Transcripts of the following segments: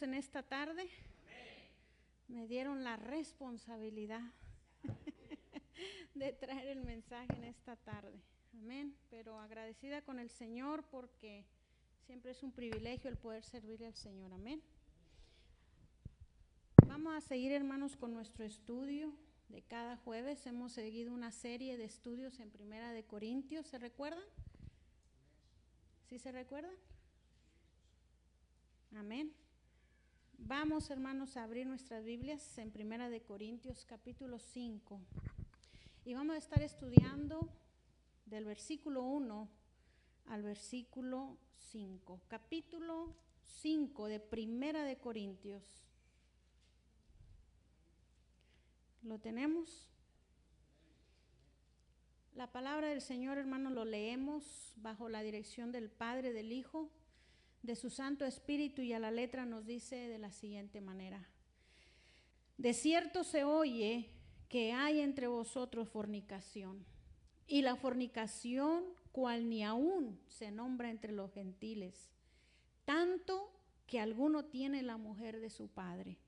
En esta tarde me dieron la responsabilidad de traer el mensaje en esta tarde. Amén. Pero agradecida con el Señor porque siempre es un privilegio el poder servirle al Señor. Amén. Vamos a seguir, hermanos, con nuestro estudio de cada jueves. Hemos seguido una serie de estudios en Primera de Corintios. ¿Se recuerdan? ¿Sí se recuerdan? Amén. Vamos, hermanos, a abrir nuestras Biblias en Primera de Corintios capítulo 5 y vamos a estar estudiando del versículo 1 al versículo 5. Capítulo 5 de Primera de Corintios. ¿Lo tenemos? La palabra del Señor, hermanos, lo leemos bajo la dirección del Padre, del Hijo, de su Santo Espíritu, y a la letra nos dice de la siguiente manera: de cierto se oye que hay entre vosotros fornicación, y la fornicación cual ni aún se nombra entre los gentiles, tanto que alguno tiene la mujer de su padre,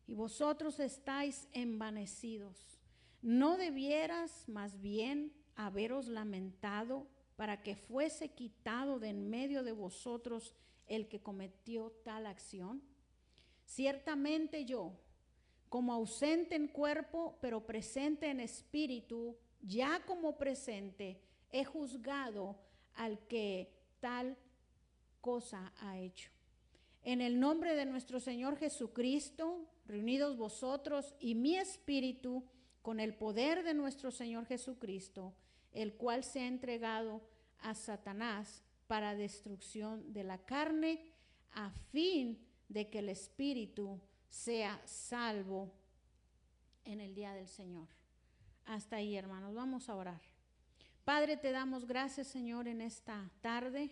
y vosotros estáis envanecidos. ¿No debieras más bien haberos lamentado para que fuese quitado de en medio de vosotros el que cometió tal acción? Ciertamente yo, como ausente en cuerpo, pero presente en espíritu, ya como presente, he juzgado al que tal cosa ha hecho. En el nombre de nuestro Señor Jesucristo, reunidos vosotros y mi espíritu, con el poder de nuestro Señor Jesucristo, el cual se ha entregado a Satanás para destrucción de la carne, a fin de que el espíritu sea salvo en el día del Señor. Hasta ahí, hermanos, vamos a orar. Padre, te damos gracias, Señor, en esta tarde.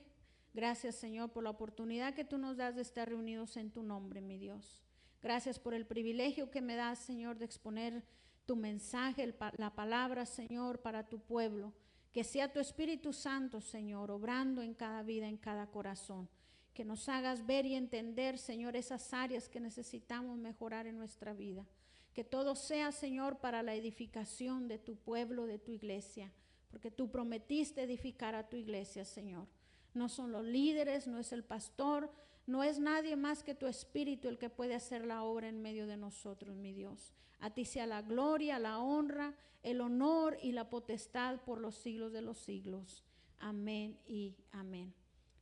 Gracias, Señor, por la oportunidad que tú nos das de estar reunidos en tu nombre, mi Dios. Gracias por el privilegio que me das, Señor, de exponer tu mensaje, la palabra, Señor, para tu pueblo. Que sea tu Espíritu Santo, Señor, obrando en cada vida, en cada corazón. Que nos hagas ver y entender, Señor, esas áreas que necesitamos mejorar en nuestra vida. Que todo sea, Señor, para la edificación de tu pueblo, de tu iglesia. Porque tú prometiste edificar a tu iglesia, Señor. No son los líderes, no es el pastor, no es nadie más que tu Espíritu el que puede hacer la obra en medio de nosotros, mi Dios. A ti sea la gloria, la honra, el honor y la potestad por los siglos de los siglos. Amén y amén.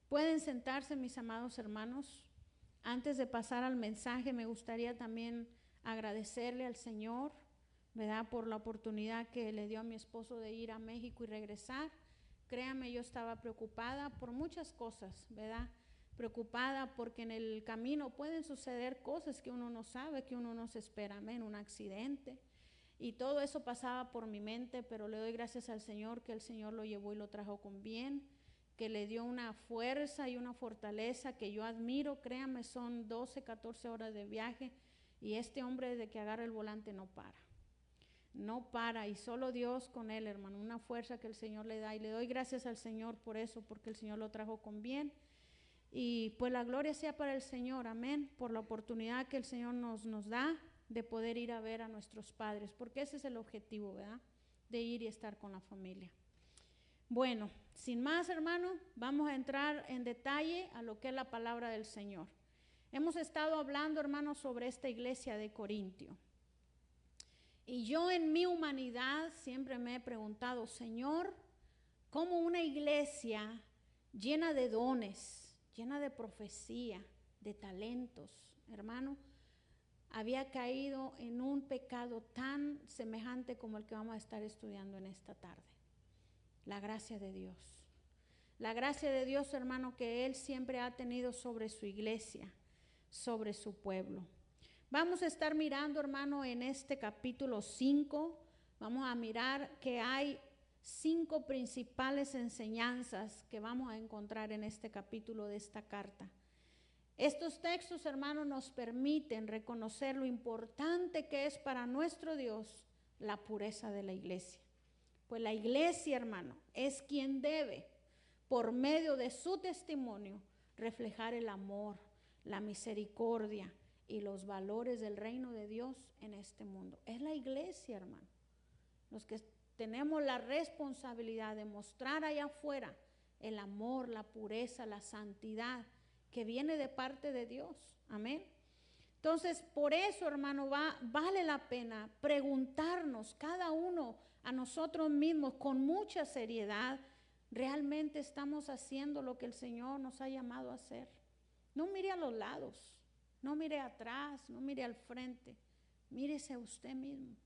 Pueden sentarse, mis amados hermanos. Antes de pasar al mensaje, me gustaría también agradecerle al Señor, ¿verdad?, por la oportunidad que le dio a mi esposo de ir a México y regresar. Créame, yo estaba preocupada por muchas cosas, ¿verdad? Preocupada porque en el camino pueden suceder cosas que uno no sabe, que uno no se espera, amén, un accidente. Y todo eso pasaba por mi mente, pero le doy gracias al Señor que el Señor lo llevó y lo trajo con bien, que le dio una fuerza y una fortaleza que yo admiro. Créame, son 12, 14 horas de viaje y este hombre, desde que agarra el volante, no para. No para, y solo Dios con él, hermano, una fuerza que el Señor le da, y le doy gracias al Señor por eso, porque el Señor lo trajo con bien. Y pues la gloria sea para el Señor, amén, por la oportunidad que el Señor nos da de poder ir a ver a nuestros padres, porque ese es el objetivo, ¿verdad?, de ir y estar con la familia. Bueno, sin más, hermano, vamos a entrar en detalle a lo que es la palabra del Señor. Hemos estado hablando, hermanos, sobre esta iglesia de Corintio. Y yo en mi humanidad siempre me he preguntado, Señor, ¿cómo una iglesia llena de dones, llena de profecía, de talentos, hermano, había caído en un pecado tan semejante como el que vamos a estar estudiando en esta tarde? La gracia de Dios. La gracia de Dios, hermano, que Él siempre ha tenido sobre su iglesia, sobre su pueblo. Vamos a estar mirando, hermano, en este capítulo 5, vamos a mirar que hay 5 principales enseñanzas que vamos a encontrar en este capítulo de esta carta. Estos textos, hermano, nos permiten reconocer lo importante que es para nuestro Dios la pureza de la iglesia. Pues la iglesia, hermano, es quien debe, por medio de su testimonio, reflejar el amor, la misericordia y los valores del reino de Dios en este mundo. Es la iglesia, hermano, los que tenemos la responsabilidad de mostrar allá afuera el amor, la pureza, la santidad que viene de parte de Dios. Amén. Entonces, por eso, hermano, vale la pena preguntarnos cada uno a nosotros mismos con mucha seriedad, ¿realmente estamos haciendo lo que el Señor nos ha llamado a hacer? No mire a los lados, no mire atrás, no mire al frente, mírese a usted mismo.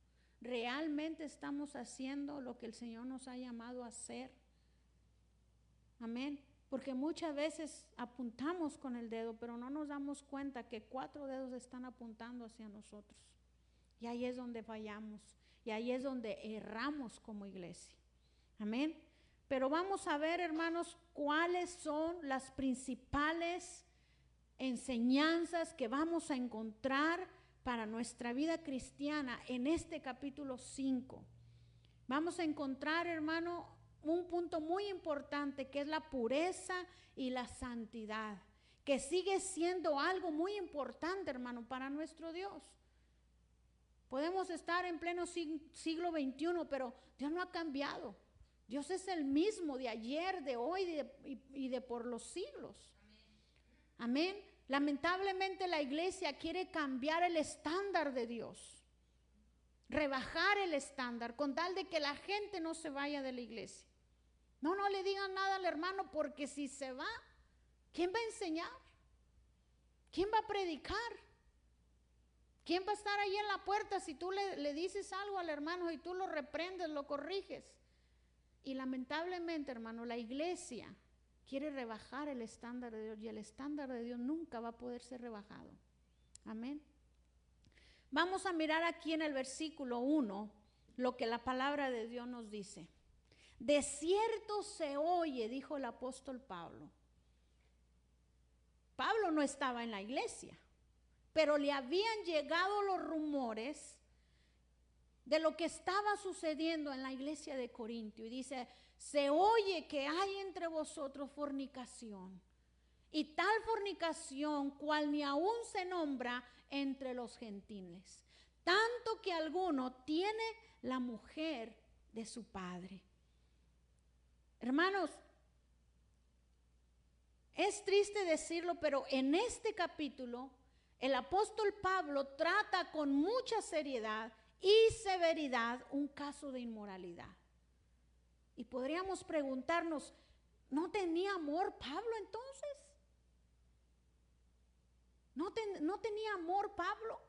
¿Realmente estamos haciendo lo que el Señor nos ha llamado a hacer? Amén. Porque muchas veces apuntamos con el dedo, pero no nos damos cuenta que 4 dedos están apuntando hacia nosotros. Y ahí es donde fallamos, y ahí es donde erramos como iglesia. Amén. Pero vamos a ver, hermanos, cuáles son las principales enseñanzas que vamos a encontrar para nuestra vida cristiana en este capítulo 5. Vamos a encontrar, hermano, un punto muy importante que es la pureza y la santidad, que sigue siendo algo muy importante, hermano, para nuestro Dios. Podemos estar en pleno siglo XXI, pero Dios no ha cambiado. Dios es el mismo de ayer, de hoy y de por los siglos. Amén. Lamentablemente la iglesia quiere cambiar el estándar de Dios, rebajar el estándar con tal de que la gente no se vaya de la iglesia. No le digan nada al hermano, porque si se va, ¿quién va a enseñar? ¿Quién va a predicar? ¿Quién va a estar ahí en la puerta si tú le dices algo al hermano y tú lo reprendes, lo corriges? Y lamentablemente, hermano, la iglesia quiere rebajar el estándar de Dios, y el estándar de Dios nunca va a poder ser rebajado. Amén. Vamos a mirar aquí en el versículo 1 lo que la palabra de Dios nos dice. De cierto se oye, dijo el apóstol Pablo. Pablo no estaba en la iglesia, pero le habían llegado los rumores de lo que estaba sucediendo en la iglesia de Corintio. Y dice, se oye que hay entre vosotros fornicación, y tal fornicación cual ni aún se nombra entre los gentiles, tanto que alguno tiene la mujer de su padre. Hermanos, es triste decirlo, pero en este capítulo el apóstol Pablo trata con mucha seriedad y severidad un caso de inmoralidad. Y podríamos preguntarnos, ¿no tenía amor Pablo entonces? ¿No tenía amor Pablo?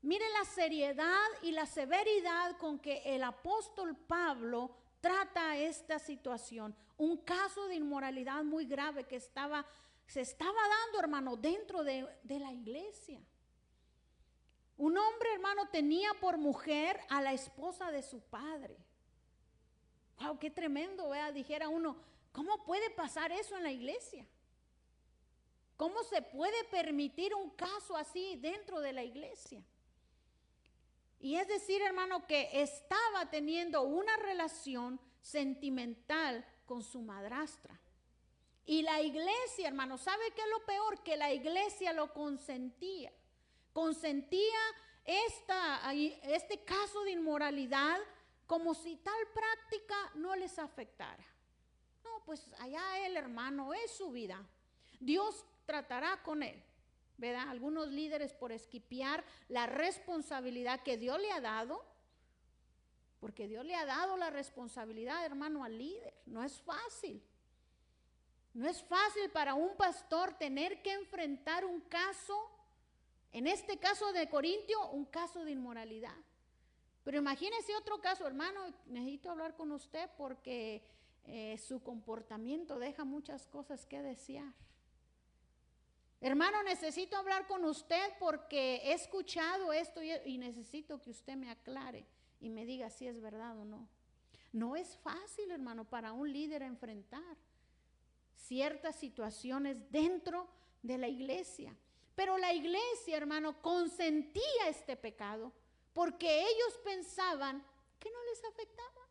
Mire la seriedad y la severidad con que el apóstol Pablo trata esta situación, un caso de inmoralidad muy grave que se estaba dando, hermano, dentro de la iglesia. Un hombre, hermano, tenía por mujer a la esposa de su padre. Wow, qué tremendo, ¿verdad? Dijera uno, ¿cómo puede pasar eso en la iglesia? ¿Cómo se puede permitir un caso así dentro de la iglesia? Y es decir, hermano, que estaba teniendo una relación sentimental con su madrastra. Y la iglesia, hermano, ¿sabe qué es lo peor? Que la iglesia lo consentía. Consentía este caso de inmoralidad como si tal práctica no les afectara. No, pues allá el hermano, es su vida. Dios tratará con él. ¿Verdad? Algunos líderes, por esquipear la responsabilidad que Dios le ha dado, porque Dios le ha dado la responsabilidad, hermano, al líder. No es fácil. No es fácil para un pastor tener que enfrentar un caso, en este caso de Corintio, un caso de inmoralidad. Pero imagínese otro caso, hermano, necesito hablar con usted porque su comportamiento deja muchas cosas que desear. Hermano, necesito hablar con usted porque he escuchado esto y necesito que usted me aclare y me diga si es verdad o no. No es fácil, hermano, para un líder enfrentar ciertas situaciones dentro de la iglesia. Pero la iglesia, hermano, consentía este pecado porque ellos pensaban que no les afectaba.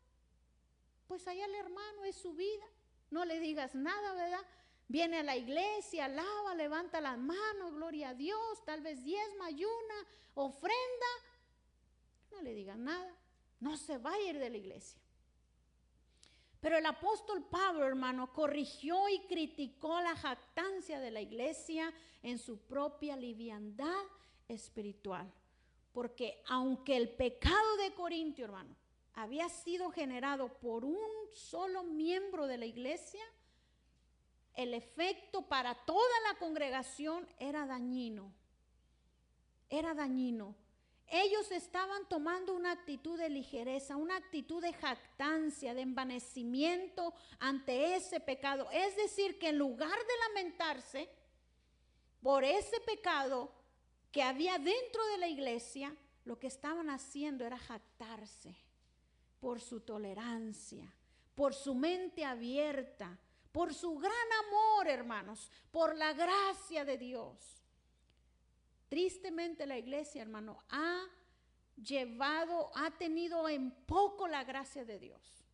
Pues allá el hermano, es su vida, no le digas nada, ¿verdad? viene a la iglesia, alaba, levanta las manos, gloria a Dios, tal vez diezma, ayuna, ofrenda. No le digan nada, no se va a ir de la iglesia. Pero el apóstol Pablo, hermano, corrigió y criticó la jactancia de la iglesia en su propia liviandad espiritual. Porque aunque el pecado de Corintio, hermano, había sido generado por un solo miembro de la iglesia, el efecto para toda la congregación era dañino. Era dañino. Ellos estaban tomando una actitud de ligereza, una actitud de jactancia, de envanecimiento ante ese pecado. Es decir, que en lugar de lamentarse por ese pecado que había dentro de la iglesia, lo que estaban haciendo era jactarse por su tolerancia, por su mente abierta, por su gran amor, hermanos, por la gracia de Dios. Tristemente la iglesia, hermano, ha tenido en poco la gracia de Dios.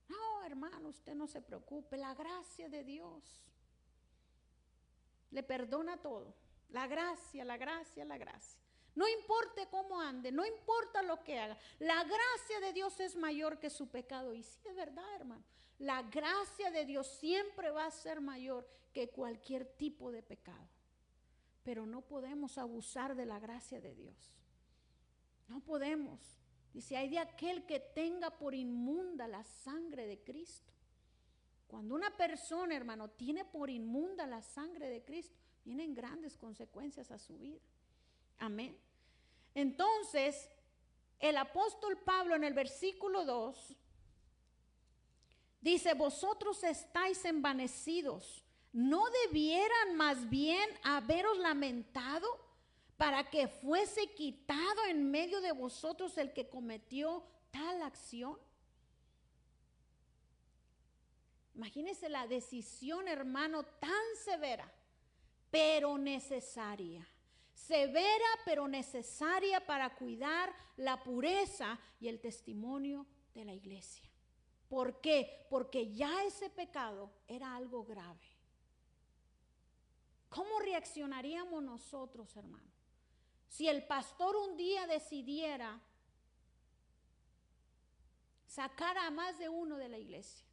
No, hermano, usted no se preocupe, la gracia de Dios le perdona todo. La gracia, la gracia, la gracia. No importa cómo ande, no importa lo que haga, la gracia de Dios es mayor que su pecado. Y sí es verdad, hermano, la gracia de Dios siempre va a ser mayor que cualquier tipo de pecado. Pero no podemos abusar de la gracia de Dios. No podemos. Dice, hay de aquel que tenga por inmunda la sangre de Cristo. Cuando una persona, hermano, tiene por inmunda la sangre de Cristo, vienen grandes consecuencias a su vida. Amén. Entonces, el apóstol Pablo en el versículo 2 dice, vosotros estáis envanecidos. ¿No debieran más bien haberos lamentado para que fuese quitado en medio de vosotros el que cometió tal acción? Imagínense la decisión, hermano, tan severa, pero necesaria. Severa, pero necesaria para cuidar la pureza y el testimonio de la iglesia. ¿Por qué? Porque ya ese pecado era algo grave. ¿Cómo reaccionaríamos nosotros, hermano? Si el pastor un día decidiera sacar a más de uno de la iglesia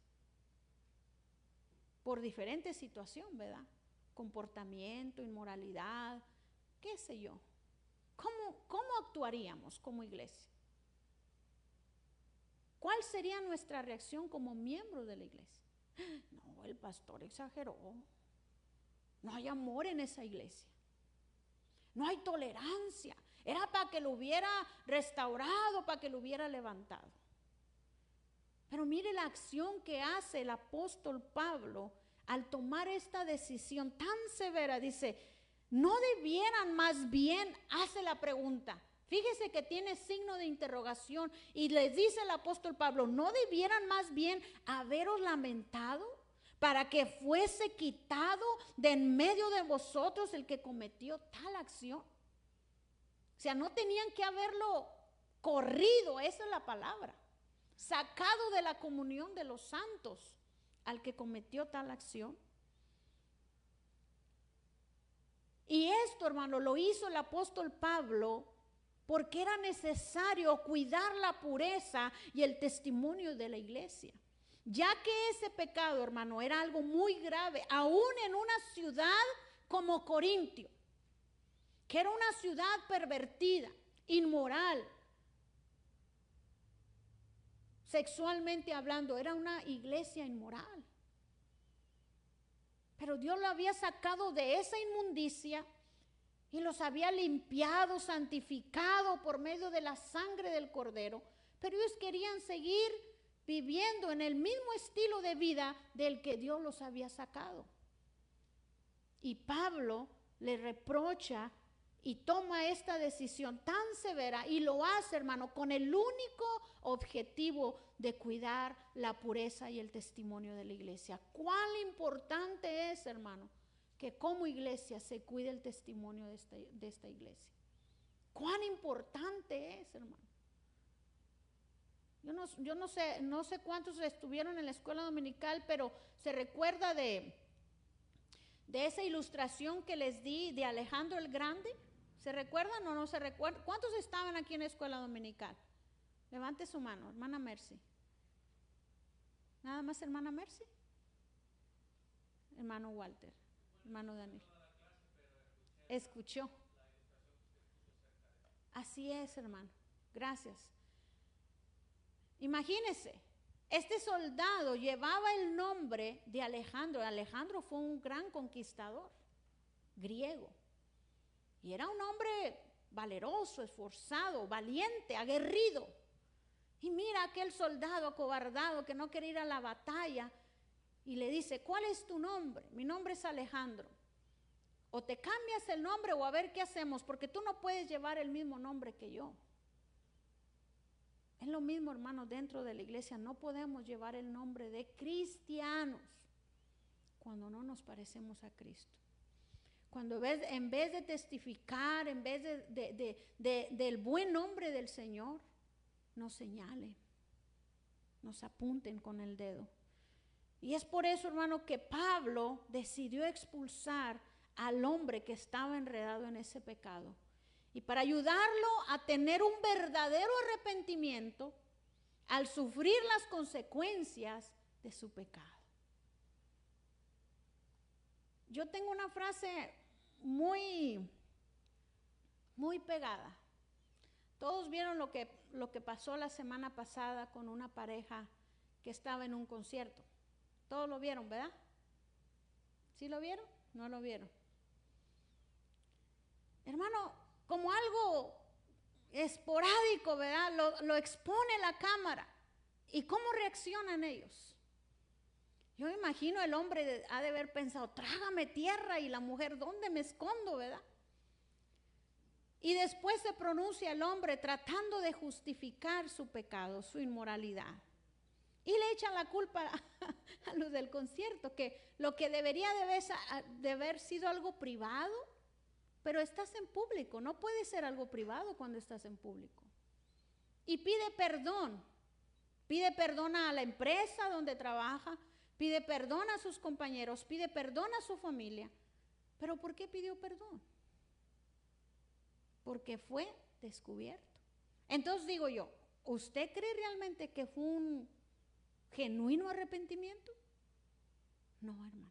por diferentes situaciones, ¿verdad? Comportamiento, inmoralidad, qué sé yo. ¿Cómo actuaríamos como iglesia? ¿Cuál sería nuestra reacción como miembros de la iglesia? No, el pastor exageró. No hay amor en esa iglesia. No hay tolerancia. Era para que lo hubiera restaurado, para que lo hubiera levantado. Pero mire la acción que hace el apóstol Pablo al tomar esta decisión tan severa. Dice, no debieran más bien, hace la pregunta. Fíjese que tiene signo de interrogación y les dice el apóstol Pablo, ¿no debieran más bien haberos lamentado para que fuese quitado de en medio de vosotros el que cometió tal acción? O sea, no tenían que haberlo corrido, esa es la palabra, sacado de la comunión de los santos al que cometió tal acción. Y esto, hermano, lo hizo el apóstol Pablo porque era necesario cuidar la pureza y el testimonio de la iglesia. Ya que ese pecado, hermano, era algo muy grave, aún en una ciudad como Corintio, que era una ciudad pervertida, inmoral, sexualmente hablando, era una iglesia inmoral. Pero Dios lo había sacado de esa inmundicia y los había limpiado, santificado por medio de la sangre del Cordero. Pero ellos querían seguir viviendo en el mismo estilo de vida del que Dios los había sacado. Y Pablo le reprocha y toma esta decisión tan severa y lo hace, hermano, con el único objetivo de cuidar la pureza y el testimonio de la iglesia. ¿Cuán importante es, hermano, que como iglesia se cuide el testimonio de esta iglesia? ¿Cuán importante es, hermano? Yo no sé cuántos estuvieron en la escuela dominical, pero se recuerda de de esa ilustración que les di de Alejandro el Grande? ¿Se recuerdan o no se recuerdan? ¿Cuántos estaban aquí en la escuela dominical? Levante su mano, hermana Mercy. ¿Nada más hermana Mercy? Hermano Walter, hermano Daniel. Escuchó. Así es, hermano. Gracias. Imagínese, este soldado llevaba el nombre de Alejandro. Alejandro fue un gran conquistador griego. Y era un hombre valeroso, esforzado, valiente, aguerrido. Y mira aquel soldado acobardado que no quería ir a la batalla y le dice, ¿cuál es tu nombre? Mi nombre es Alejandro. O te cambias el nombre o a ver qué hacemos, porque tú no puedes llevar el mismo nombre que yo. Es lo mismo, hermanos, dentro de la iglesia no podemos llevar el nombre de cristianos cuando no nos parecemos a Cristo. Cuando en vez de testificar, en vez del buen nombre del Señor, nos señalen, nos apunten con el dedo. Y es por eso, hermano, que Pablo decidió expulsar al hombre que estaba enredado en ese pecado. Y para ayudarlo a tener un verdadero arrepentimiento al sufrir las consecuencias de su pecado. Yo tengo una frase muy pegada. Todos vieron lo que pasó la semana pasada con una pareja que estaba en un concierto. Todos lo vieron, ¿verdad? ¿Sí lo vieron? ¿No lo vieron? Hermano, como algo esporádico, ¿verdad? Lo expone la cámara. ¿Y cómo reaccionan ellos? Yo me imagino el hombre ha de haber pensado, trágame tierra, y la mujer, ¿dónde me escondo, verdad? Y después se pronuncia el hombre tratando de justificar su pecado, su inmoralidad. Y le echan la culpa a los del concierto, que lo que debería de haber sido algo privado, pero estás en público, no puede ser algo privado cuando estás en público. Y pide perdón a la empresa donde trabaja, pide perdón a sus compañeros, pide perdón a su familia. ¿Pero por qué pidió perdón? Porque fue descubierto. Entonces digo yo, ¿usted cree realmente que fue un genuino arrepentimiento? No, hermano.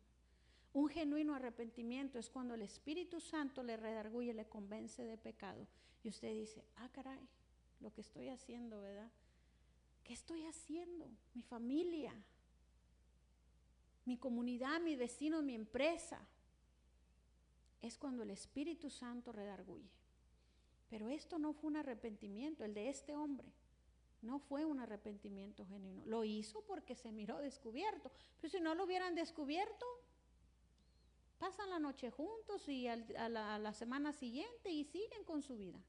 Un genuino arrepentimiento es cuando el Espíritu Santo le redarguye, le convence de pecado. Y usted dice, caray, lo que estoy haciendo, ¿verdad? ¿Qué estoy haciendo? Mi familia, mi comunidad, mis vecinos, mi empresa. Es cuando el Espíritu Santo redarguye. Pero esto no fue un arrepentimiento, el de este hombre. No fue un arrepentimiento genuino. Lo hizo porque se miró descubierto. Pero si no lo hubieran descubierto, pasan la noche juntos y a la semana siguiente y siguen con su vida.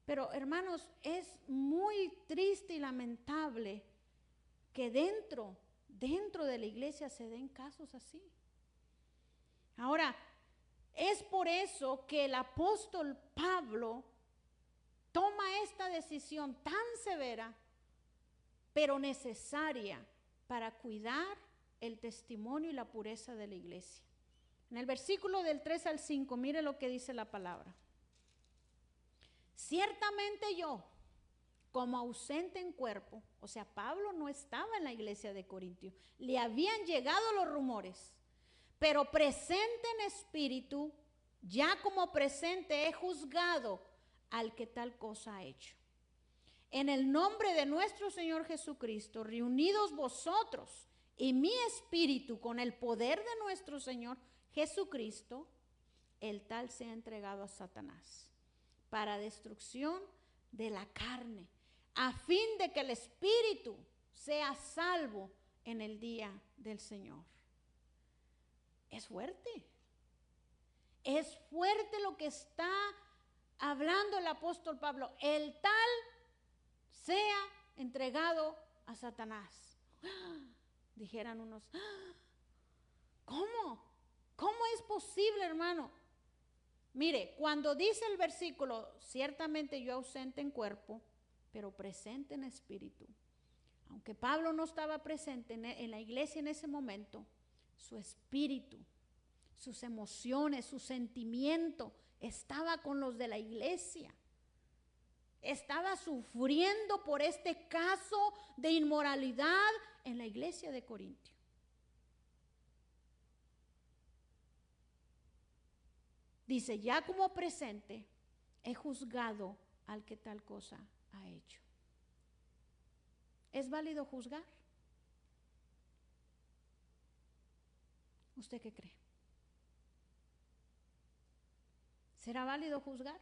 Pero hermanos, es muy triste y lamentable que dentro de la iglesia se den casos así. Ahora, es por eso que el apóstol Pablo toma esta decisión tan severa, pero necesaria para cuidar el testimonio y la pureza de la iglesia. En el versículo del 3 al 5, mire lo que dice la palabra. Ciertamente yo, como ausente en cuerpo, o sea, Pablo no estaba en la iglesia de Corintio, le habían llegado los rumores, pero presente en espíritu, ya como presente he juzgado al que tal cosa ha hecho. En el nombre de nuestro Señor Jesucristo, reunidos vosotros y mi espíritu con el poder de nuestro Señor Jesucristo, el tal sea entregado a Satanás para destrucción de la carne, a fin de que el espíritu sea salvo en el día del Señor. Es fuerte. Es fuerte lo que está hablando el apóstol Pablo. El tal sea entregado a Satanás. Dijeran unos, ¿cómo? ¿Cómo es posible, hermano? Mire, cuando dice el versículo, ciertamente yo ausente en cuerpo, pero presente en espíritu. Aunque Pablo no estaba presente en la iglesia en ese momento, su espíritu, sus emociones, su sentimiento estaba con los de la iglesia. Estaba sufriendo por este caso de inmoralidad en la iglesia de Corintio. Dice, ya como presente he juzgado al que tal cosa ha hecho. ¿Es válido juzgar? ¿Usted qué cree? ¿Será válido juzgar?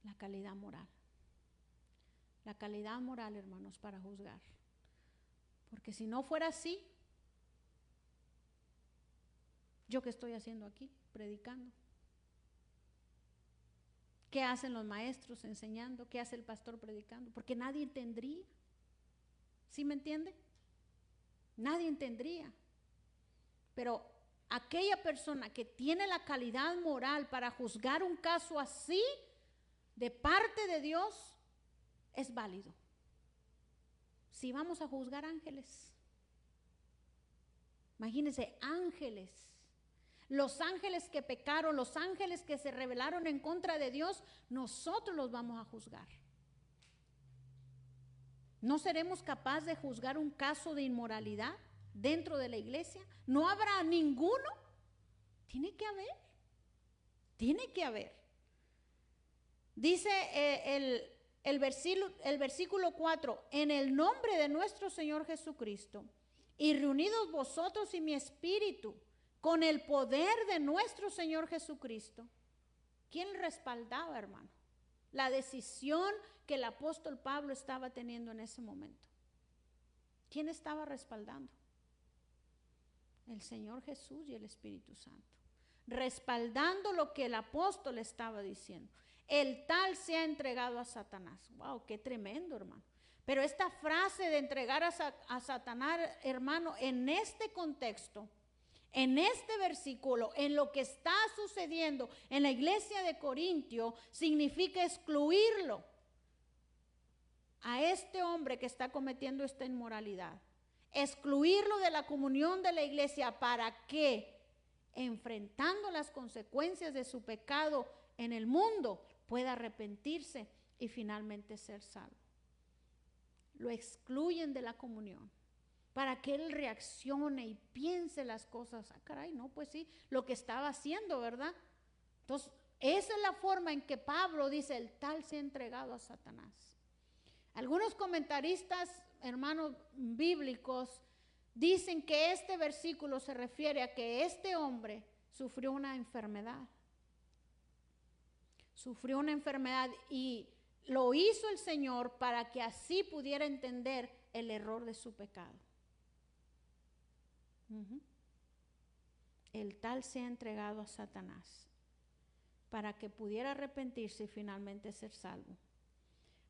La calidad moral. La calidad moral, hermanos, para juzgar. Porque si no fuera así, ¿yo qué estoy haciendo aquí? Predicando. ¿Qué hacen los maestros enseñando? ¿Qué hace el pastor predicando? Porque nadie entendería. ¿Sí me entiende? Nadie entendería. Pero aquella persona que tiene la calidad moral para juzgar un caso así, de parte de Dios, es válido. Si vamos a juzgar ángeles, imagínense, ángeles, los ángeles que pecaron, los ángeles que se rebelaron en contra de Dios, nosotros los vamos a juzgar. ¿No seremos capaces de juzgar un caso de inmoralidad dentro de la iglesia? ¿No habrá ninguno? Tiene que haber. Tiene que haber. Dice el versículo 4, en el nombre de nuestro Señor Jesucristo, y reunidos vosotros y mi espíritu, con el poder de nuestro Señor Jesucristo. ¿Quién respaldaba, hermano? La decisión que el apóstol Pablo estaba teniendo en ese momento. ¿Quién estaba respaldando? El Señor Jesús y el Espíritu Santo. Respaldando lo que el apóstol estaba diciendo. El tal se ha entregado a Satanás. Wow, qué tremendo, hermano. Pero esta frase de entregar a Satanás, hermano, en este contexto, en este versículo, en lo que está sucediendo en la iglesia de Corintio, significa excluirlo a este hombre que está cometiendo esta inmoralidad. Excluirlo de la comunión de la iglesia para que, enfrentando las consecuencias de su pecado en el mundo, pueda arrepentirse y finalmente ser salvo. Lo excluyen de la comunión para que él reaccione y piense las cosas. Ah, caray, no, pues sí, lo que estaba haciendo, ¿verdad? Entonces, esa es la forma en que Pablo dice, el tal se ha entregado a Satanás. Algunos comentaristas, hermanos bíblicos, dicen que este versículo se refiere a que este hombre sufrió una enfermedad. Sufrió una enfermedad y lo hizo el Señor para que así pudiera entender el error de su pecado. El tal se ha entregado a Satanás para que pudiera arrepentirse y finalmente ser salvo.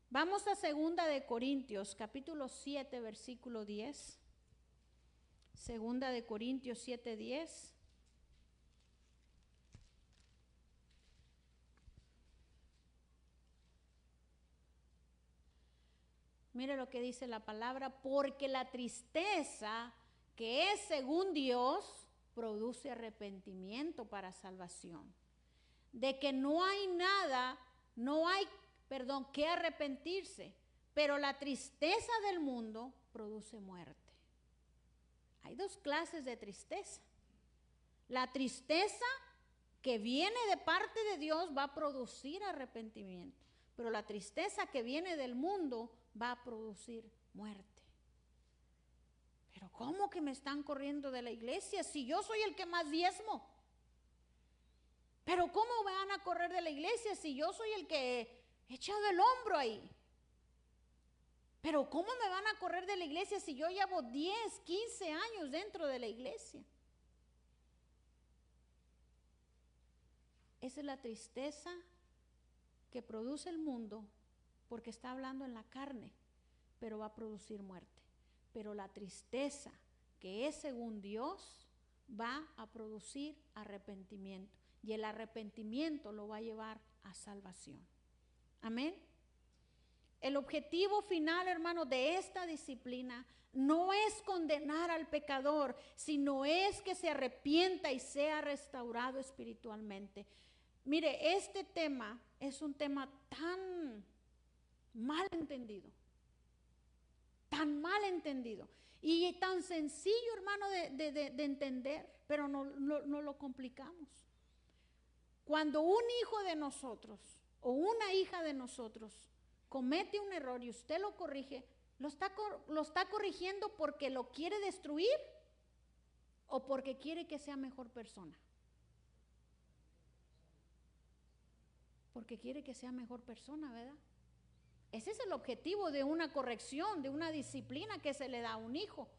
Vamos a 2 de Corintios, capítulo 7, versículo 10. 2 de Corintios 7, 10. Mire lo que dice la palabra, porque la tristeza que es según Dios produce arrepentimiento para salvación. De que no hay nada, que arrepentirse, pero la tristeza del mundo produce muerte. Hay dos clases de tristeza. La tristeza que viene de parte de Dios va a producir arrepentimiento, pero la tristeza que viene del mundo va a producir muerte. Pero ¿cómo que me están corriendo de la iglesia si yo soy el que más diezmo? Pero ¿cómo me van a correr de la iglesia si yo soy el que he echado el hombro ahí? Pero ¿cómo me van a correr de la iglesia si yo llevo 10, 15 años dentro de la iglesia? Esa es la tristeza que produce el mundo porque está hablando en la carne, pero va a producir muerte. Pero la tristeza que es según Dios va a producir arrepentimiento y el arrepentimiento lo va a llevar a salvación. Amén. El objetivo final, hermano, de esta disciplina no es condenar al pecador, sino es que se arrepienta y sea restaurado espiritualmente. Mire, este tema es un tema tan mal entendido y tan sencillo, hermano, de entender, pero no lo complicamos. Cuando un hijo de nosotros o una hija de nosotros comete un error y usted lo corrige, ¿lo está corrigiendo porque lo quiere destruir o porque quiere que sea mejor persona? Porque quiere que sea mejor persona, ¿verdad? Ese es el objetivo de una corrección, de una disciplina que se le da a un hijo.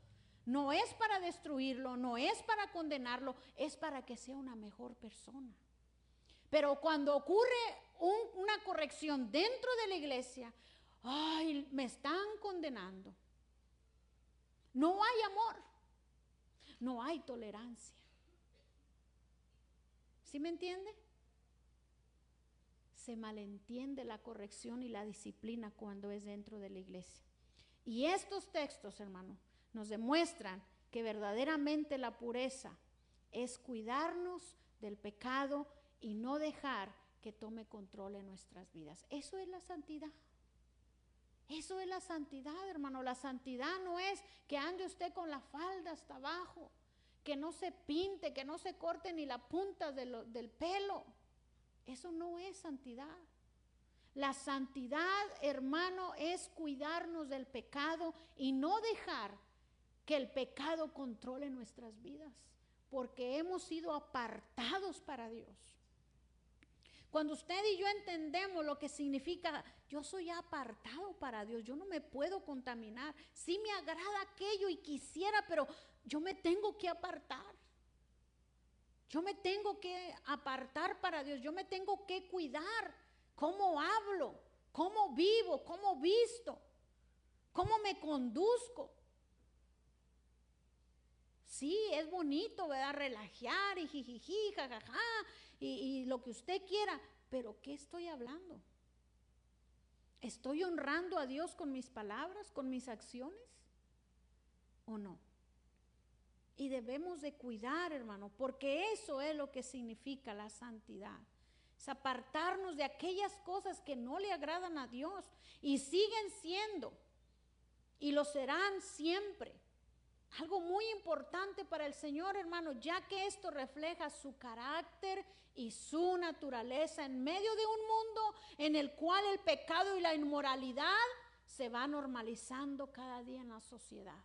No es para destruirlo, no es para condenarlo, es para que sea una mejor persona. Pero cuando ocurre una corrección dentro de la iglesia, ay, me están condenando. No hay amor, no hay tolerancia. ¿Sí me entiende? Se malentiende la corrección y la disciplina cuando es dentro de la iglesia. Y estos textos, hermano, nos demuestran que verdaderamente la pureza es cuidarnos del pecado y no dejar que tome control en nuestras vidas. Eso es la santidad. Eso es la santidad, hermano. La santidad no es que ande usted con la falda hasta abajo, que no se pinte, que no se corte ni la punta del pelo. Eso no es santidad. La santidad, hermano, es cuidarnos del pecado y no dejar que el pecado controle nuestras vidas, porque hemos sido apartados para Dios. Cuando usted y yo entendemos lo que significa, yo soy apartado para Dios, yo no me puedo contaminar. Sí me agrada aquello y quisiera, pero yo me tengo que apartar. Yo me tengo que apartar para Dios, yo me tengo que cuidar cómo hablo, cómo vivo, cómo visto, cómo me conduzco. Sí, es bonito, ¿verdad? Relajar y jijiji, jajaja, y lo que usted quiera, pero ¿qué estoy hablando? ¿Estoy honrando a Dios con mis palabras, con mis acciones? ¿O no? Y debemos de cuidar, hermano, porque eso es lo que significa la santidad. Es apartarnos de aquellas cosas que no le agradan a Dios y siguen siendo y lo serán siempre. Algo muy importante para el Señor, hermano, ya que esto refleja su carácter y su naturaleza en medio de un mundo en el cual el pecado y la inmoralidad se va normalizando cada día en la sociedad.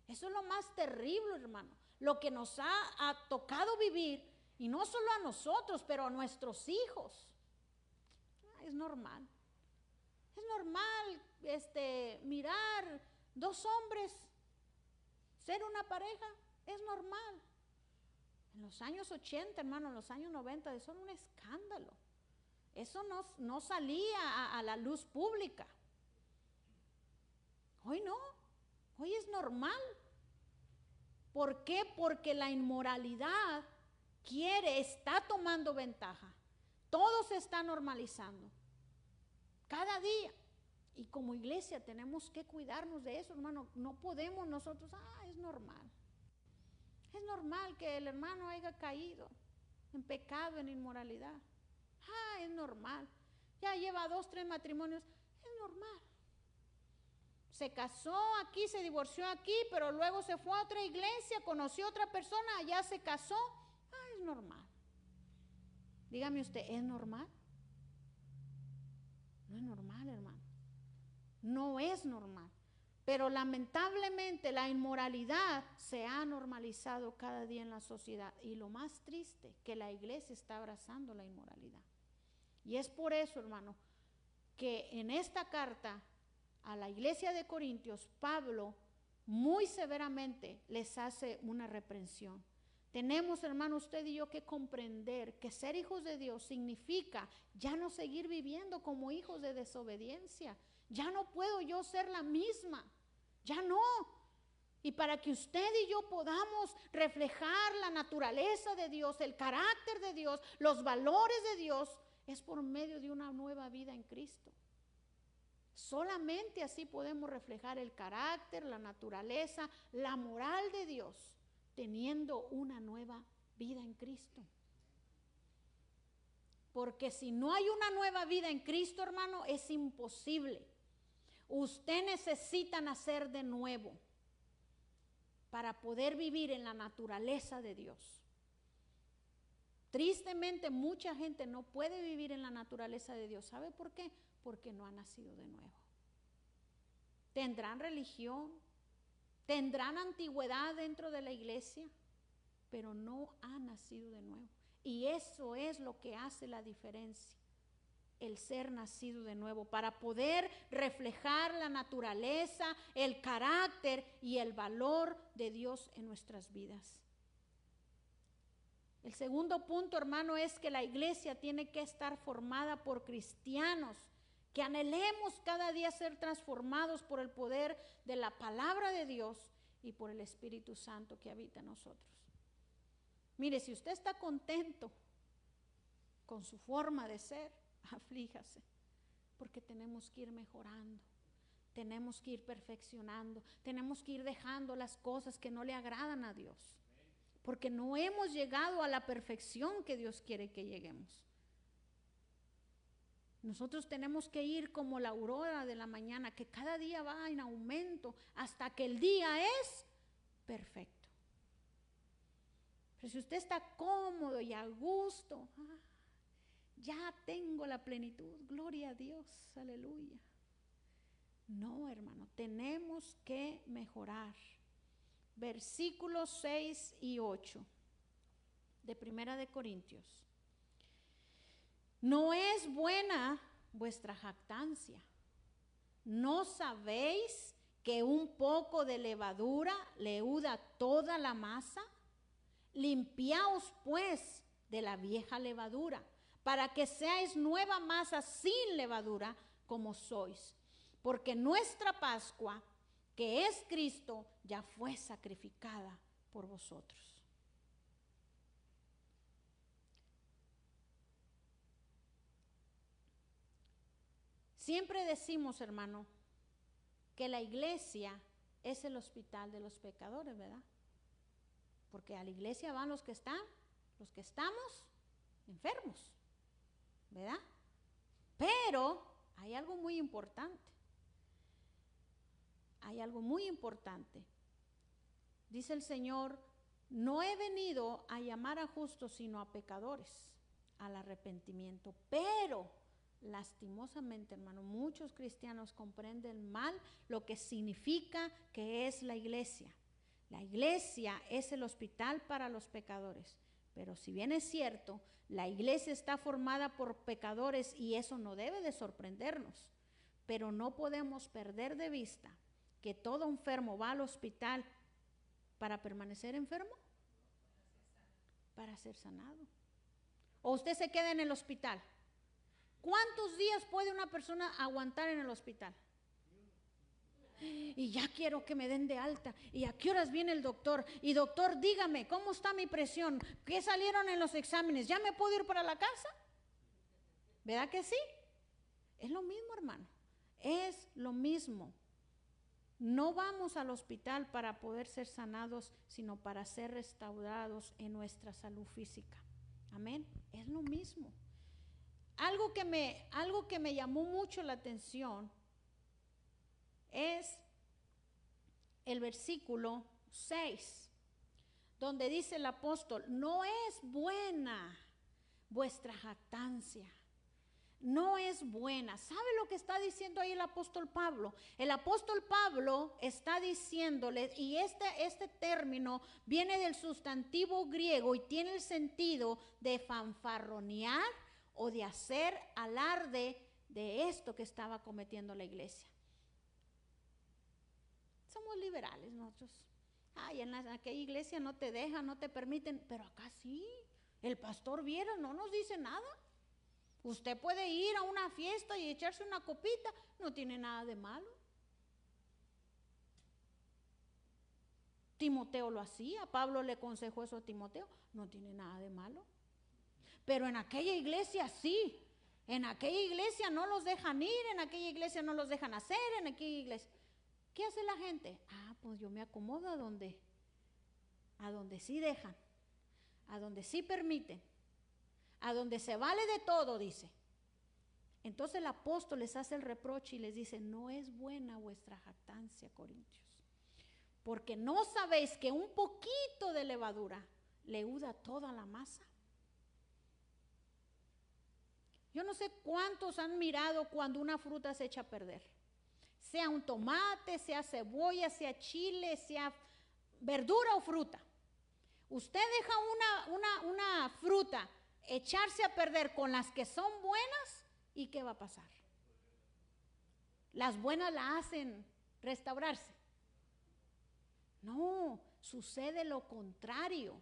Eso es lo más terrible, hermano, lo que nos ha tocado vivir, y no solo a nosotros, pero a nuestros hijos. Es normal. Es normal mirar dos hombres, ser una pareja, es normal. En los años 80, hermano, en los años 90, eso era un escándalo. Eso no salía a la luz pública. Hoy no. Hoy es normal. ¿Por qué? Porque la inmoralidad está tomando ventaja. Todo se está normalizando. Cada día. Y como iglesia tenemos que cuidarnos de eso, hermano. No podemos nosotros, es normal. Es normal que el hermano haya caído en pecado, en inmoralidad. Es normal. Ya lleva 2, 3 matrimonios. Es normal. Se casó aquí, se divorció aquí, pero luego se fue a otra iglesia, conoció a otra persona, allá se casó. Es normal. Dígame usted, ¿es normal? No es normal, hermano. No es normal. Pero lamentablemente la inmoralidad se ha normalizado cada día en la sociedad. Y lo más triste, que la iglesia está abrazando la inmoralidad. Y es por eso, hermano, que en esta carta a la iglesia de Corintios, Pablo muy severamente les hace una reprensión. Tenemos, hermano, usted y yo que comprender que ser hijos de Dios significa ya no seguir viviendo como hijos de desobediencia. Ya no puedo yo ser la misma, ya no. Y para que usted y yo podamos reflejar la naturaleza de Dios, el carácter de Dios, los valores de Dios, es por medio de una nueva vida en Cristo. Solamente así podemos reflejar el carácter, la naturaleza, la moral de Dios, teniendo una nueva vida en Cristo. Porque si no hay una nueva vida en Cristo, hermano, es imposible. Usted necesita nacer de nuevo para poder vivir en la naturaleza de Dios. Tristemente, mucha gente no puede vivir en la naturaleza de Dios. ¿Sabe por qué? Porque no ha nacido de nuevo. Tendrán religión, tendrán antigüedad dentro de la iglesia, pero no han nacido de nuevo. Y eso es lo que hace la diferencia, el ser nacido de nuevo, para poder reflejar la naturaleza, el carácter y el valor de Dios en nuestras vidas. El segundo punto, hermano, es que la iglesia tiene que estar formada por cristianos que anhelemos cada día ser transformados por el poder de la palabra de Dios y por el Espíritu Santo que habita en nosotros. Mire, si usted está contento con su forma de ser, aflíjase, porque tenemos que ir mejorando, tenemos que ir perfeccionando, tenemos que ir dejando las cosas que no le agradan a Dios, porque no hemos llegado a la perfección que Dios quiere que lleguemos. Nosotros tenemos que ir como la aurora de la mañana, que cada día va en aumento hasta que el día es perfecto. Pero si usted está cómodo y a gusto, ya tengo la plenitud, gloria a Dios, aleluya. No, hermano, tenemos que mejorar. Versículos 6 y 8 de Primera de Corintios. No es buena vuestra jactancia. ¿No sabéis que un poco de levadura leuda toda la masa? Limpiaos pues de la vieja levadura, para que seáis nueva masa sin levadura, como sois. Porque nuestra Pascua, que es Cristo, ya fue sacrificada por vosotros. Siempre decimos, hermano, que la iglesia es el hospital de los pecadores, ¿verdad? Porque a la iglesia van los que estamos enfermos, ¿verdad? Pero hay algo muy importante. Hay algo muy importante. Dice el Señor, no he venido a llamar a justos, sino a pecadores, al arrepentimiento. Pero lastimosamente, hermano, muchos cristianos comprenden mal lo que significa que es la iglesia. La iglesia es el hospital para los pecadores. Pero si bien es cierto, la iglesia está formada por pecadores y eso no debe de sorprendernos. Pero no podemos perder de vista que todo enfermo va al hospital para permanecer enfermo, para ser sanado. O usted se queda en el hospital. ¿Cuántos días puede una persona aguantar en el hospital? Y ya quiero que me den de alta. ¿Y a qué horas viene el doctor? Y doctor, dígame, ¿cómo está mi presión? ¿Qué salieron en los exámenes? ¿Ya me puedo ir para la casa? ¿Verdad que sí? Es lo mismo, hermano. Es lo mismo. No vamos al hospital para poder ser sanados, sino para ser restaurados en nuestra salud física. Amén. Es lo mismo. Algo que me llamó mucho la atención es el versículo 6, donde dice el apóstol, no es buena vuestra jactancia. No es buena. ¿Sabe lo que está diciendo ahí el apóstol Pablo? El apóstol Pablo está diciéndole, y este término viene del sustantivo griego y tiene el sentido de fanfarronear o de hacer alarde de esto que estaba cometiendo la iglesia. Somos liberales nosotros. Ay, en aquella iglesia no te dejan, no te permiten, pero acá sí. El pastor viera, no nos dice nada. Usted puede ir a una fiesta y echarse una copita, no tiene nada de malo. Timoteo lo hacía, Pablo le aconsejó eso a Timoteo, no tiene nada de malo. Pero en aquella iglesia sí, En aquella iglesia no los dejan ir, en aquella iglesia no los dejan hacer, en aquella iglesia. ¿Qué hace la gente? Pues yo me acomodo a donde sí dejan, a donde sí permiten, a donde se vale de todo, dice. Entonces el apóstol les hace el reproche y les dice, no es buena vuestra jactancia, Corintios, porque no sabéis que un poquito de levadura leuda toda la masa. Yo no sé cuántos han mirado cuando una fruta se echa a perder, sea un tomate, sea cebolla, sea chile, sea verdura o fruta. Usted deja una fruta echarse a perder con las que son buenas, ¿y qué va a pasar? Las buenas la hacen restaurarse. No, sucede lo contrario.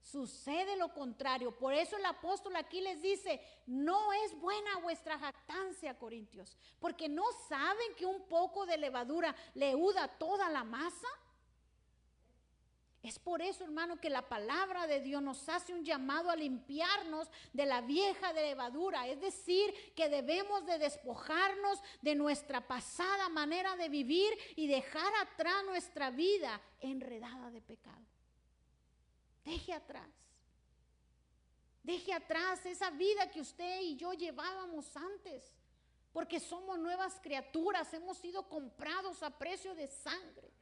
Sucede lo contrario. Por eso el apóstol aquí les dice, no es buena vuestra jactancia, Corintios, porque no saben que un poco de levadura leuda toda la masa. Es por eso, hermano, que la palabra de Dios nos hace un llamado a limpiarnos de la vieja levadura. Es decir, que debemos de despojarnos de nuestra pasada manera de vivir y dejar atrás nuestra vida enredada de pecado. Deje atrás esa vida que usted y yo llevábamos antes, porque somos nuevas criaturas, hemos sido comprados a precio de sangre.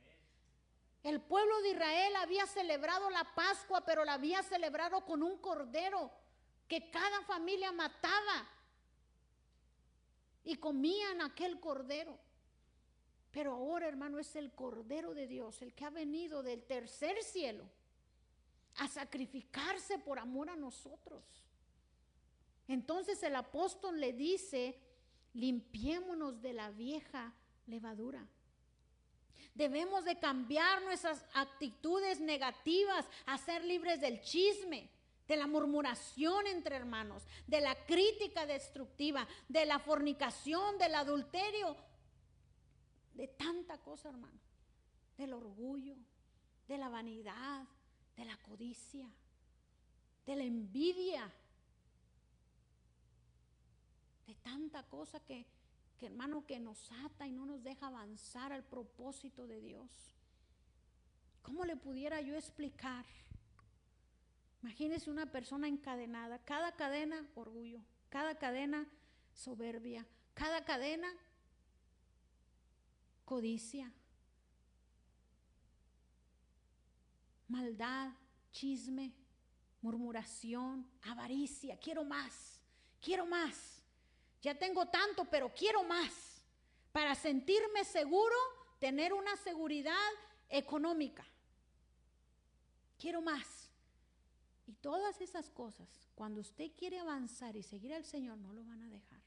El pueblo de Israel había celebrado la Pascua, pero la había celebrado con un cordero que cada familia mataba y comían aquel cordero. Pero ahora, hermano, es el Cordero de Dios, el que ha venido del tercer cielo a sacrificarse por amor a nosotros. Entonces el apóstol le dice, limpiémonos de la vieja levadura. Debemos de cambiar nuestras actitudes negativas, a ser libres del chisme, de la murmuración entre hermanos, de la crítica destructiva, de la fornicación, del adulterio, de tanta cosa, hermano, del orgullo, de la vanidad, de la codicia, de la envidia, de tanta cosa que hermano, que nos ata y no nos deja avanzar al propósito de Dios. ¿Cómo le pudiera yo explicar? Imagínese una persona encadenada, cada cadena orgullo, cada cadena soberbia, cada cadena codicia, maldad, chisme, murmuración, avaricia. Quiero más, quiero más. Ya tengo tanto, pero quiero más. Para sentirme seguro, tener una seguridad económica. Quiero más. Y todas esas cosas, cuando usted quiere avanzar y seguir al Señor, no lo van a dejar.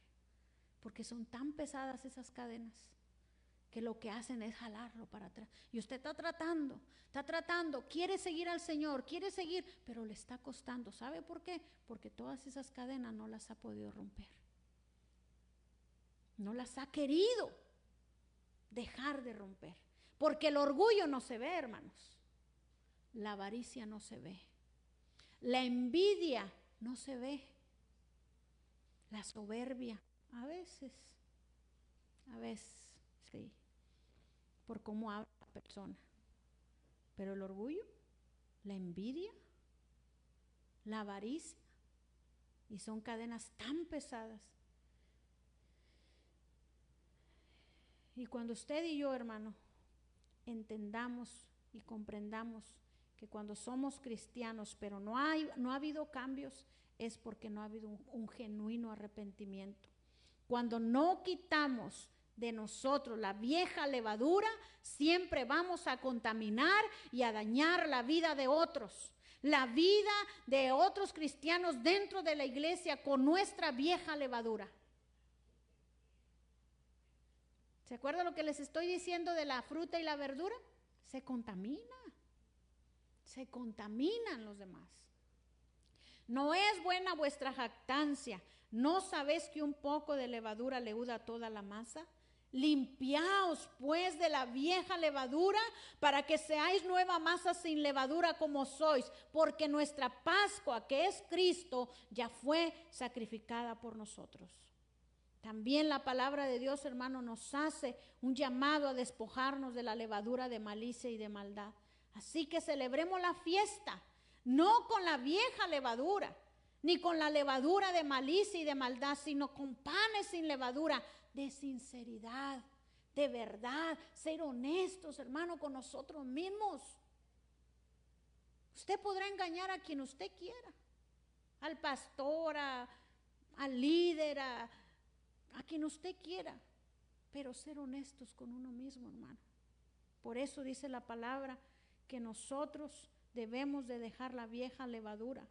Porque son tan pesadas esas cadenas que lo que hacen es jalarlo para atrás. Y usted está tratando, quiere seguir al Señor, quiere seguir, pero le está costando. ¿Sabe por qué? Porque todas esas cadenas no las ha podido romper. No las ha querido dejar de romper. Porque el orgullo no se ve, hermanos. La avaricia no se ve. La envidia no se ve. La soberbia, a veces, sí, por cómo habla la persona. Pero el orgullo, la envidia, la avaricia, y son cadenas tan pesadas. Y cuando usted y yo, hermano, entendamos y comprendamos que cuando somos cristianos, pero no ha habido cambios, es porque no ha habido un genuino arrepentimiento. Cuando no quitamos de nosotros la vieja levadura, siempre vamos a contaminar y a dañar la vida de otros, la vida de otros cristianos dentro de la iglesia con nuestra vieja levadura. ¿Se acuerdan lo que les estoy diciendo de la fruta y la verdura? Se contaminan los demás. No es buena vuestra jactancia. ¿No sabéis que un poco de levadura leuda toda la masa? Limpiaos pues de la vieja levadura para que seáis nueva masa sin levadura como sois, porque nuestra Pascua, que es Cristo, ya fue sacrificada por nosotros. También la palabra de Dios, hermano, nos hace un llamado a despojarnos de la levadura de malicia y de maldad. Así que celebremos la fiesta, no con la vieja levadura, ni con la levadura de malicia y de maldad, sino con panes sin levadura, de sinceridad, de verdad, ser honestos, hermano, con nosotros mismos. Usted podrá engañar a quien usted quiera, al pastor, al líder, a quien usted quiera, pero ser honestos con uno mismo, hermano. Por eso dice la palabra que nosotros debemos de dejar la vieja levadura,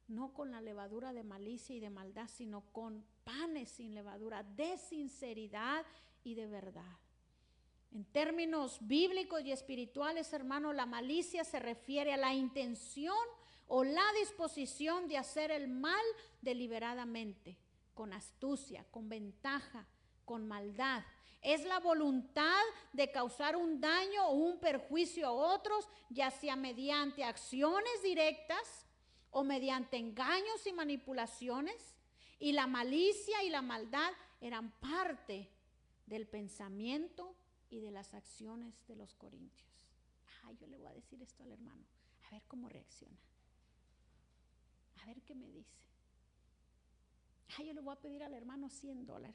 no con la levadura de malicia y de maldad, sino con panes sin levadura, de sinceridad y de verdad. En términos bíblicos y espirituales, hermano, la malicia se refiere a la intención o la disposición de hacer el mal deliberadamente, con astucia, con ventaja, con maldad. Es la voluntad de causar un daño o un perjuicio a otros, ya sea mediante acciones directas o mediante engaños y manipulaciones, y la malicia y la maldad eran parte del pensamiento y de las acciones de los corintios. Yo le voy a decir esto al hermano, a ver cómo reacciona, a ver qué me dice. Yo le voy a pedir al hermano $100.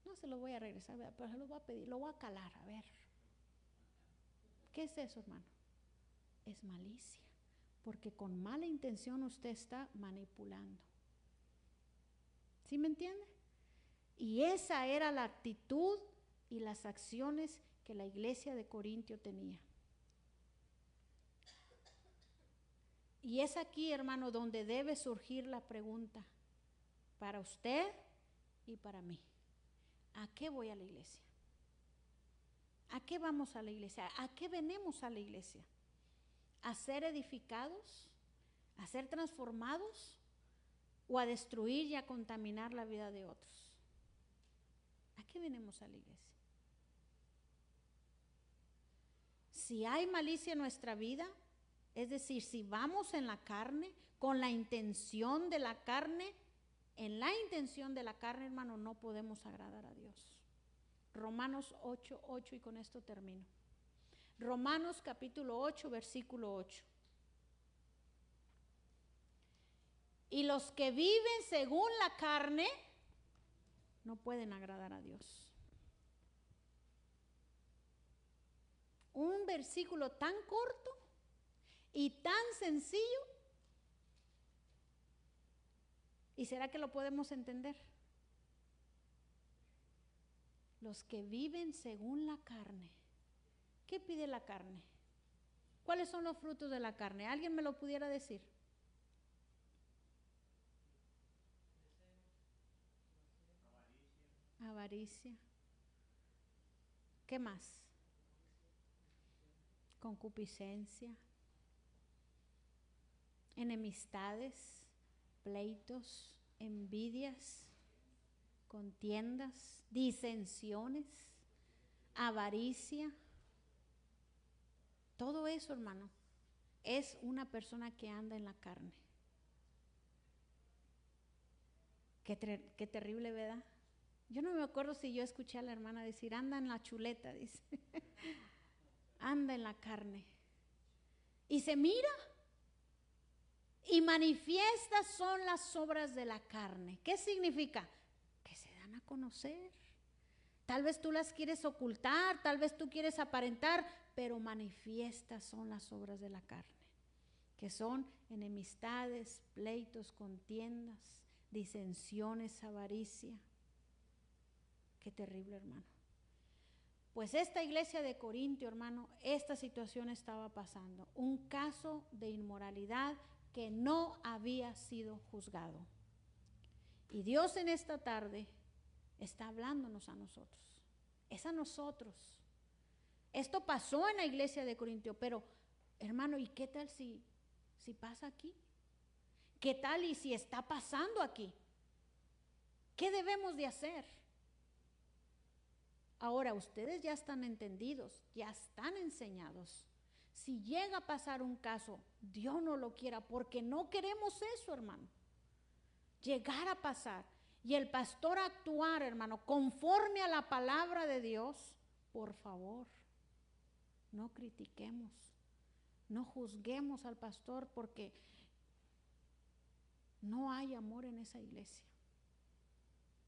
No se lo voy a regresar, pero se lo voy a pedir, lo voy a calar, a ver. ¿Qué es eso, hermano? Es malicia. Porque con mala intención usted está manipulando. ¿Sí me entiende? Y esa era la actitud y las acciones que la iglesia de Corintio tenía. Y es aquí, hermano, donde debe surgir la pregunta para usted y para mí. ¿A qué voy a la iglesia? ¿A qué vamos a la iglesia? ¿A qué venimos a la iglesia? ¿A ser edificados? ¿A ser transformados? ¿O a destruir y a contaminar la vida de otros? ¿A qué venimos a la iglesia? Si hay malicia en nuestra vida, es decir, si vamos en la carne, con la intención de la carne, en la intención de la carne, hermano, no podemos agradar a Dios. Romanos 8:8, y con esto termino. Romanos capítulo 8, versículo 8. Y los que viven según la carne no pueden agradar a Dios. Un versículo tan corto y tan sencillo. ¿Y será que lo podemos entender? Los que viven según la carne. ¿Qué pide la carne? ¿Cuáles son los frutos de la carne? ¿Alguien me lo pudiera decir? Avaricia. ¿Qué más? Concupiscencia. Enemistades, pleitos, envidias, contiendas, disensiones, avaricia. Todo eso, hermano, es una persona que anda en la carne. Qué terrible, ¿verdad? Yo no me acuerdo si yo escuché a la hermana decir, anda en la chuleta, dice. Anda en la carne. Y se mira. Y manifiestas son las obras de la carne. ¿Qué significa? Que se dan a conocer. Tal vez tú las quieres ocultar, tal vez tú quieres aparentar, pero manifiestas son las obras de la carne, que son enemistades, pleitos, contiendas, disensiones, avaricia. Qué terrible, hermano. Pues esta iglesia de Corintio, hermano, esta situación estaba pasando. Un caso de inmoralidad que no había sido juzgado. Y Dios en esta tarde está hablándonos a nosotros. Es a nosotros. Esto pasó en la iglesia de Corintio, pero hermano, ¿y qué tal si pasa aquí? ¿Qué tal y si está pasando aquí? ¿Qué debemos de hacer? Ahora, ustedes ya están entendidos, ya están enseñados. Si llega a pasar un caso, Dios no lo quiera, porque no queremos eso, hermano. Llegar a pasar y el pastor actuar, hermano, conforme a la palabra de Dios, por favor, no critiquemos, no juzguemos al pastor, porque no hay amor en esa iglesia.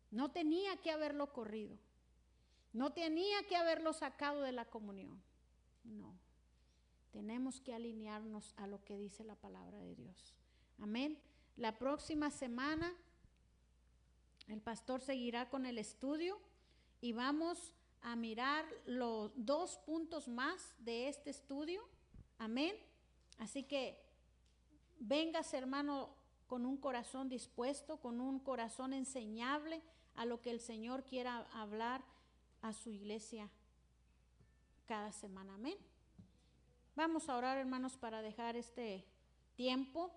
No tenía que haberlo corrido, no tenía que haberlo sacado de la comunión. No, tenemos que alinearnos a lo que dice la palabra de Dios. Amén. La próxima semana el pastor seguirá con el estudio y vamos a mirar los 2 puntos más de este estudio. Amén. Así que véngase, hermano, con un corazón dispuesto, con un corazón enseñable a lo que el Señor quiera hablar a su iglesia cada semana. Amén. Vamos a orar, hermanos, para dejar este tiempo.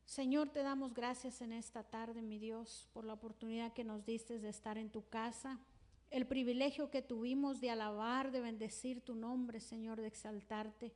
Señor, te damos gracias en esta tarde, mi Dios, por la oportunidad que nos diste de estar en tu casa, el privilegio que tuvimos de alabar, de bendecir tu nombre, Señor, de exaltarte.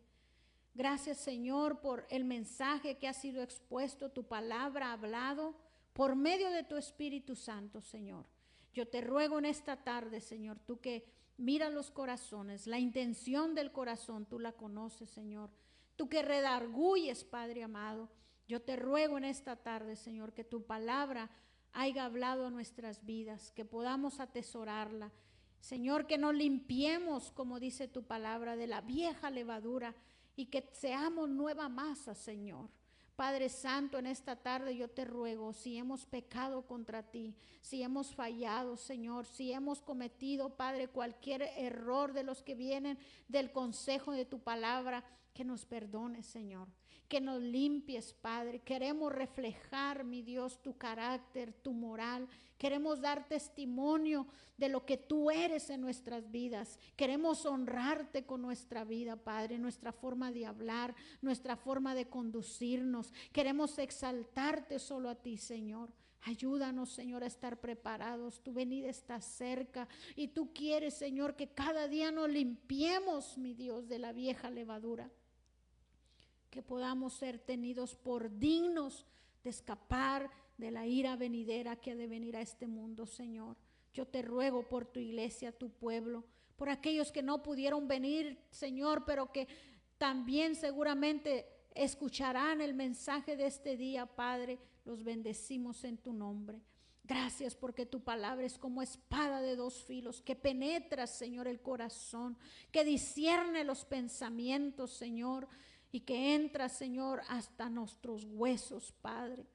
Gracias, Señor, por el mensaje que ha sido expuesto, tu palabra hablado por medio de tu Espíritu Santo, Señor. Yo te ruego en esta tarde, Señor, tú que miras los corazones, la intención del corazón, tú la conoces, Señor. Tú que redarguyes, Padre amado. Yo te ruego en esta tarde, Señor, que tu palabra haya hablado a nuestras vidas, que podamos atesorarla. Señor, que nos limpiemos, como dice tu palabra, de la vieja levadura y que seamos nueva masa, Señor. Padre Santo, en esta tarde yo te ruego, si hemos pecado contra ti, si hemos fallado, Señor, si hemos cometido, Padre, cualquier error de los que vienen del consejo de tu palabra, que nos perdones, Señor. Que nos limpies, Padre. Queremos reflejar, mi Dios, tu carácter, tu moral. Queremos dar testimonio de lo que tú eres en nuestras vidas. Queremos honrarte con nuestra vida, Padre, nuestra forma de hablar, nuestra forma de conducirnos. Queremos exaltarte solo a ti, Señor. Ayúdanos, Señor, a estar preparados. Tu venida está cerca y tú quieres, Señor, que cada día nos limpiemos, mi Dios, de la vieja levadura. Que podamos ser tenidos por dignos de escapar de la ira venidera que ha de venir a este mundo, Señor. Yo te ruego por tu iglesia, tu pueblo, por aquellos que no pudieron venir, Señor, pero que también seguramente escucharán el mensaje de este día, Padre. Los bendecimos en tu nombre. Gracias porque tu palabra es como espada de 2 filos, que penetra, Señor, el corazón, que discierne los pensamientos, Señor, y que entra, Señor, hasta nuestros huesos, Padre.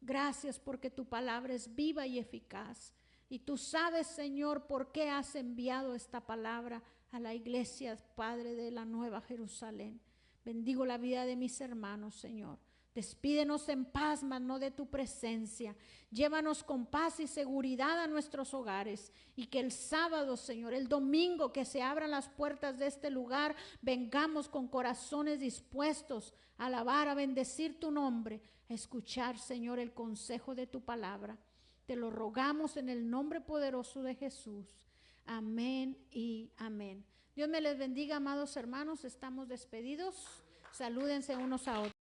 Gracias porque tu palabra es viva y eficaz. Y tú sabes, Señor, por qué has enviado esta palabra a la iglesia, Padre, de la Nueva Jerusalén. Bendigo la vida de mis hermanos, Señor. Despídenos en paz, mas no de tu presencia. Llévanos con paz y seguridad a nuestros hogares. Y que el sábado, Señor, el domingo, que se abran las puertas de este lugar, vengamos con corazones dispuestos a alabar, a bendecir tu nombre, a escuchar, Señor, el consejo de tu palabra. Te lo rogamos en el nombre poderoso de Jesús. Amén y amén. Dios me les bendiga, amados hermanos. Estamos despedidos. Salúdense unos a otros.